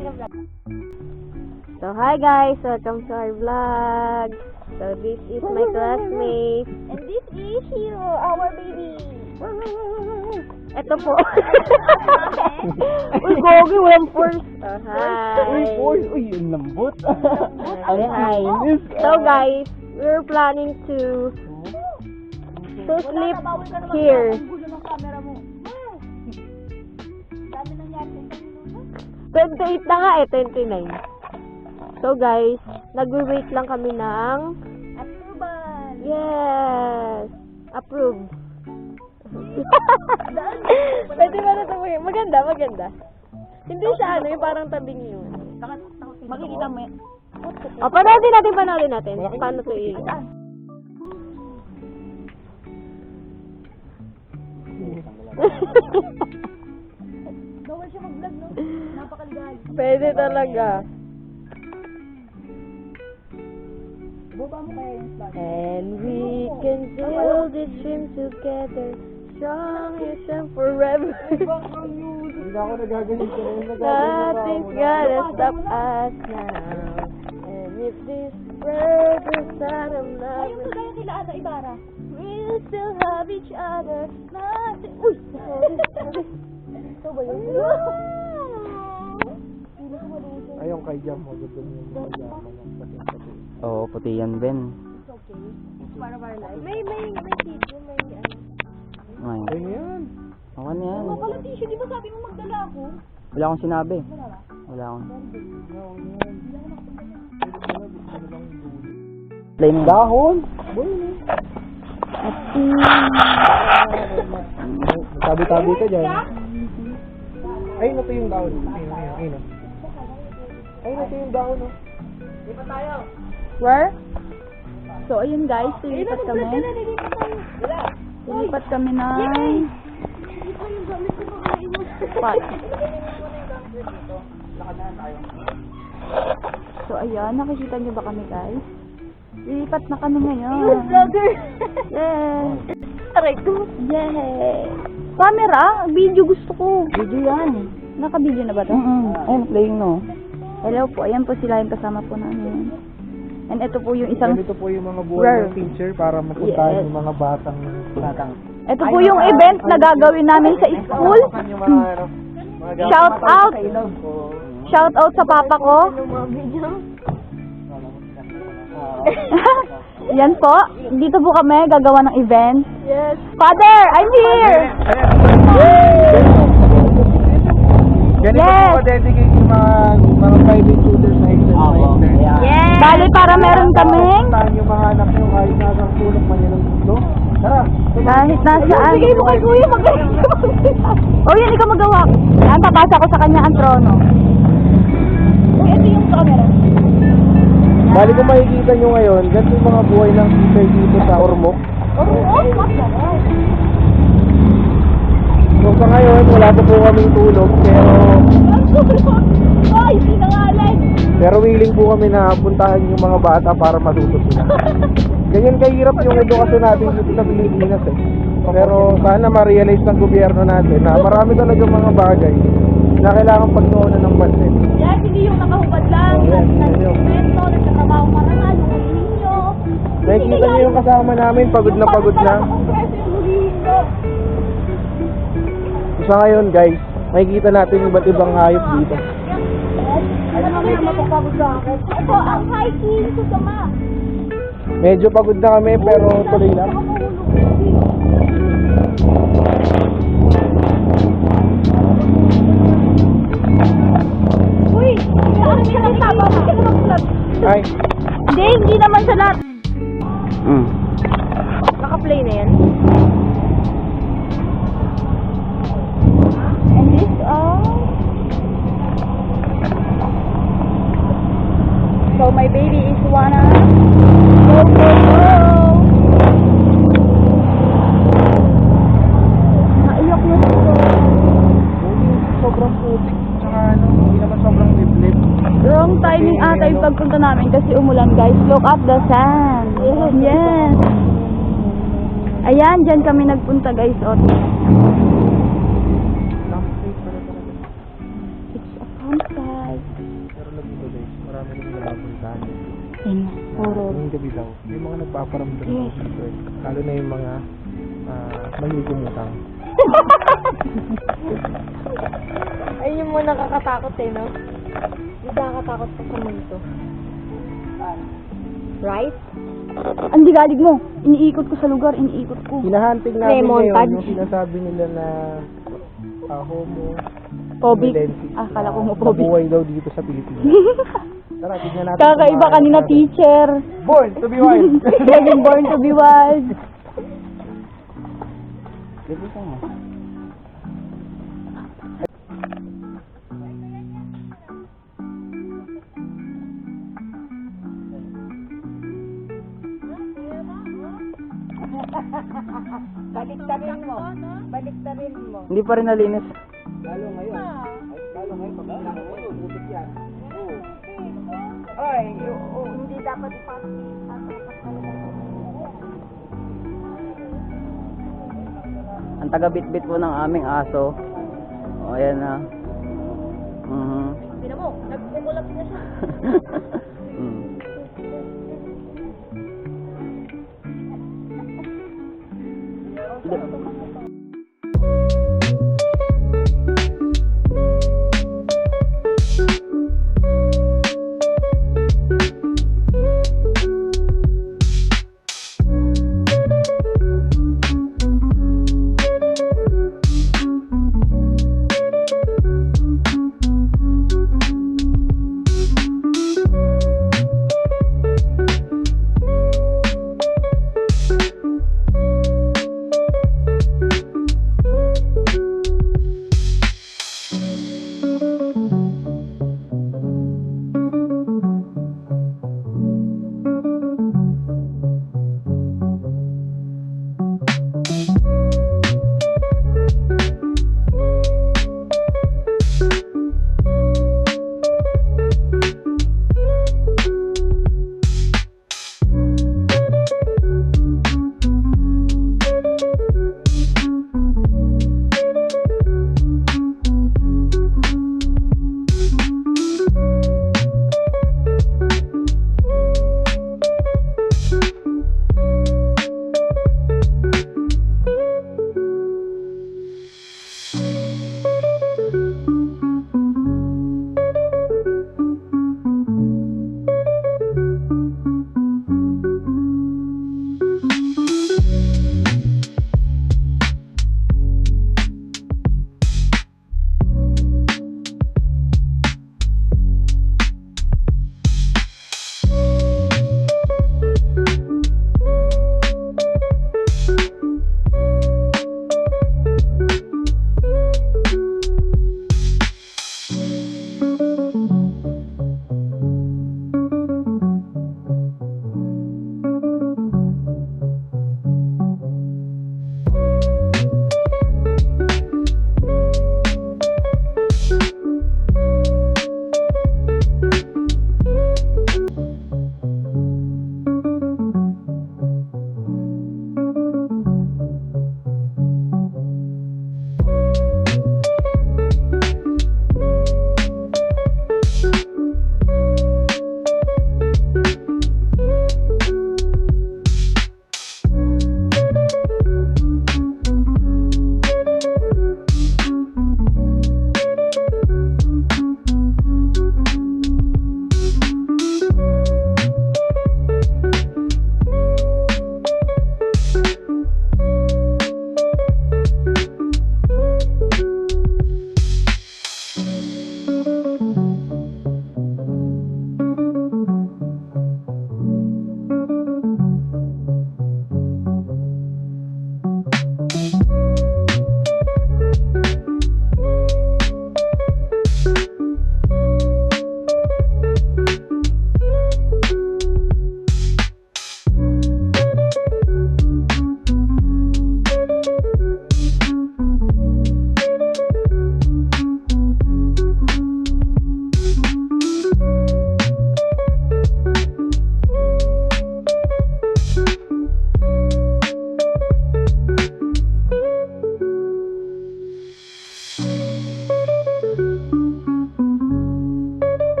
So hi guys, welcome to our vlog. So this is my classmate. And this is Hero, our baby. Ito po. Uy, gogi, walang force. Hi. Uy, yung lambot. Hi. So guys, we're planning to sleep here. 28 na nga 29. So guys, nagwe-wait lang kami ng Approval. yes, approved. Pwede ba na ito? Maganda. Hindi siya yung parang tabing yun. Makikita mo yan. O, panoorin natin. Paano ito Bawal siya mag-vlog, no? Napakaligal. Pwede talaga. Baba mo kaya yung flag. And we can build this dream together, strong and forever. Hindi ako nagaganito rin. Nothing's gonna stop us now. And if this world is out of love, Ayun ko kaya kila Ana Ibarra. we'll still have each other. Nothing. Uy! Ito ba yun? Ayun kay Jam mo. Gusto niyo yung pajama ng pati-pati. Oo, puti yan, Ben. It's okay. It's part of our life. May tissue, may ano. Ay, Ayun yan. ako na yan. Ano pala tissue? Di ba sabi mo magdala ako? Wala akong sinabi. Wala ba? Wala akong... Hindi ako nakapagdala. Plain na. Dahon. Boy, tabi-tabi ka dyan. Ay, ito yung dahon. Ayun. Ay, ito yung dahon. Where? So, ayun guys, lilipat kami. Lilipat kami ng... Pat. So, ayan, nakikita niyo ba kami guys? Lilipat na kami ngayon. Yes! Aray ko. Yes! Camera? Video gusto ko. Video yan. Naka-video na ba ito? Ayun, playing no. Hello po, ayan po sila yung kasama po namin. And ito po yung isang... Ganito po yung mga buhay ng teacher para mapuntahan Yes. yung mga batang. Ito po yung event na gagawin namin sa school. Yung mga Shout out! Shout out sa papa ko. Yan po. Dito po kami gagawa ng event. Yes. Father, I'm here! Ganito Yes. po ka-dedicate yung mga private tutors na external. Yes. Bali para meron kaming Puntahan yung mga anak nyo kahit nasang tulong man yun ng mundo. Tara! kahit nasaan. Sige mo kay kuya, magaling ka. Oh, yan, ikaw magawa. Yan, papasa ko sa kanya ang trono. Ito yung camera. Bali kung makikita nyo ngayon, ganito yung mga buhay ng teacher dito sa Ormoc. So sa ngayon, wala pa po kaming tulog, Ay, sinangalan! pero willing po kami na puntahan yung mga bata para matuto sila. Ganyan kahirap yung edukasyon natin dito sa Pilipinas eh. Pero sana ma-realize ng gobyerno natin na marami talaga mga bagay na kailangan pagtuunan ng pansin. Yan, hindi yung nakahubad lang. Yes, Nagsimento, nagtatrabaho marangal, hulihin nyo. Nakikita niyo yung kasama namin, pagod na pagod na. So, sa ngayon guys, makikita natin iba't ibang hayop dito. Alam mo, may mapapagod sa akin. Ito, ang hiking susama. Medyo pagod na kami pero tuloy lang. Uy, ano yung nakitaba? Bakit ka mag-vlog? Ay, Hindi naman sa lahat. Naka-play na yan. And this, so my baby is wanna go. Naiyak na ito. sobrang putik, tsaka ano, hindi naman sobrang liblib. Wrong timing ata yung pagpunta namin kasi umulan guys. Look at the sun. Yes. Ayan, dyan kami nagpunta guys. O, it's a campsite. nagpaparamdam ng secret. Lalo na yung mga mahilig umutang. Ayun yung mga nakakatakot eh, no? Yung nakakatakot pa sa mundo. Right? Ang ligalig mo. Iniikot ko sa lugar, iniikot ko. Hinahunting namin Lemon ngayon touch. yung sinasabi nila na homo Pobik. identity, Kala ko mo pobik. nabuhay daw dito sa Pilipinas. Tara, tignan natin. Kakaiba kung kanina, makakaya natin. teacher. Born to be wild! Naging born to be wild. Bilisan mo. Baliktarin mo. Baliktarin mo. Hindi pa rin nalinis. Oy, hindi dapat ipasok. Ang taga-bit-bit po ng aming aso. O, ayan na. Hindi na mo, nagkukulap na siya. Mm.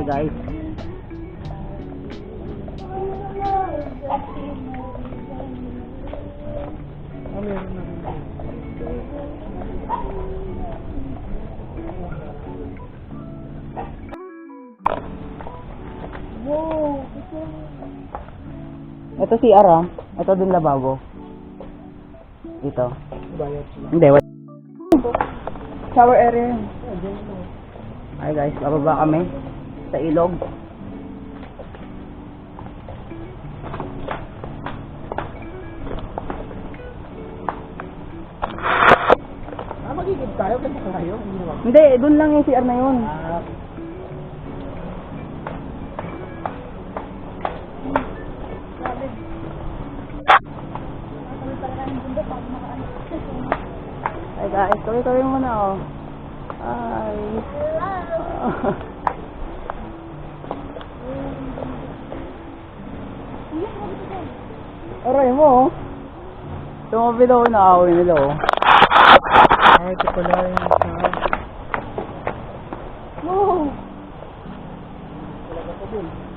Hi guys. Ito si Ara. Ito din lababo. Dito. Hindi, wala. Shower area. Hi guys, bababa kami sa ilog. Magigib tayo, ganito tayo. Hindi naman. Hindi, dun lang yung CR na yun. Hi guys, kami muna oh. Hi. Aray mo oh. Tumabi daw na awin nila oh. Ay, ito pala yung Wow! talaga pa dun.